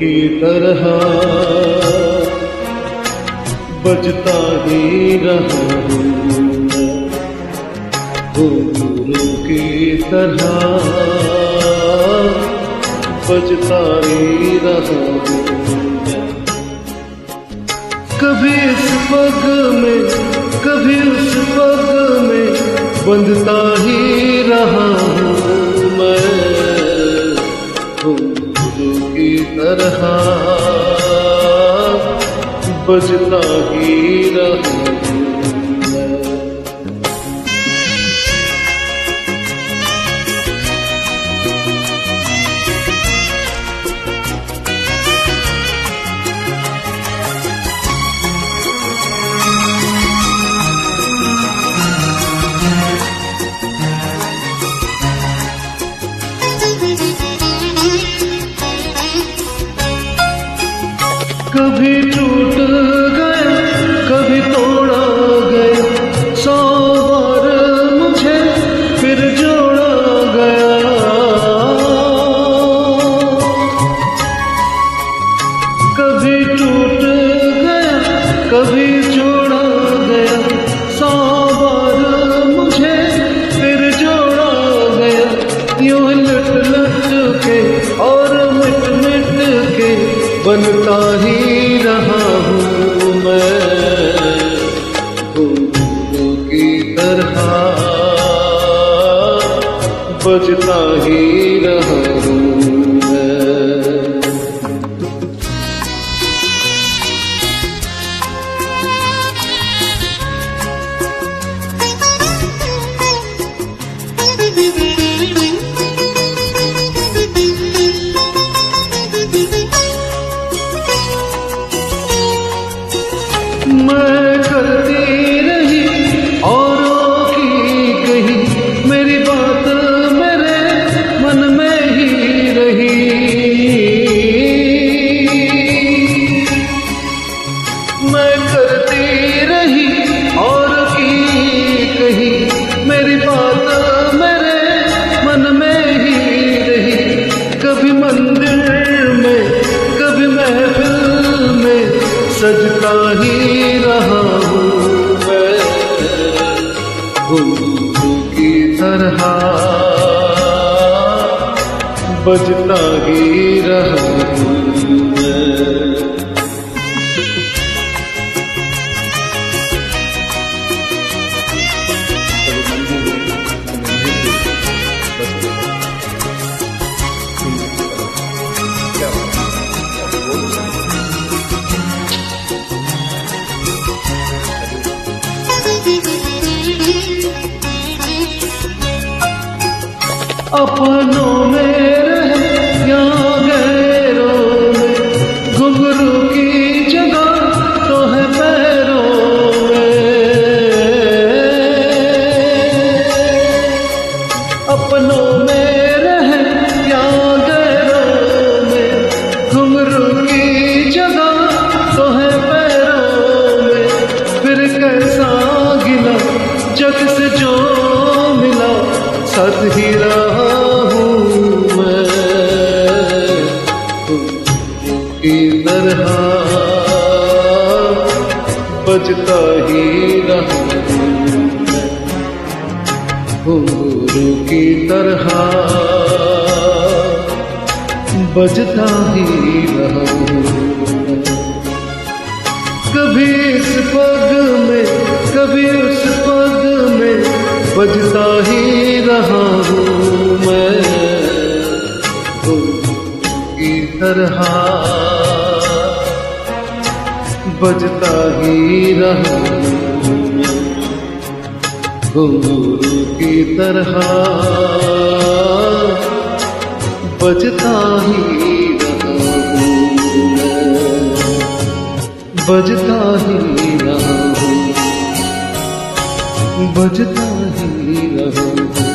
की तरह बजता ही रहा हूँ मैं, घुंघरू की तरह बजता ही रहा हूँ मैं। कभी इस पग में कभी उस पग में बंधता ही रहा हूँ मैं, घुंघरू की तरह बजता ही रहा हूँ मैं। कभी टूट गया कभी तोड़ा गया, 100 बार मुझे फिर जोड़ा गया। कभी टूट गया कभी जोड़ा गया, 100 बार मुझे फिर जोड़ा गया। यूं लट लट के और मिट मिट के बनता ही रहा हूँ मैं, घुंघरू की तरह बजता ही रहा हूँ मैं। मैं करती रही औरों की कही, मेरी बात मेरे मन में ही रही। मैं करती रही औरों की कही, मेरी बात मेरे मन में ही रही। कभी मंदिर में कभी महफिल में सजता ही रहा हूँ मैं, घुंघरू की तरह बजता ही रहा हूँ मैं। अपनों में रहे या गैरों में, घुंघरू की जगह तो है पैरों में। अपनों में रहे या गैरों में, घुंघरू की जगह तो है पैरों में। फिर कैसा गिला जग से जो मिला, साथ ही रहा हूँ मैं, घुंघरू की तरह बजता ही रहा हूँ मैं, घुंघरू की तरह बजता ही रहा हूँ। कभी इस पग में कभी उस पग में बजता ही रहा हूँ मैं, घुंघरू की तरह बजता ही रहा हूँ मैं, घुंघरू की तरह बजता ही रहा हूँ मैं, बजता ही रहा हूँ, बजता ही रहा हूँ।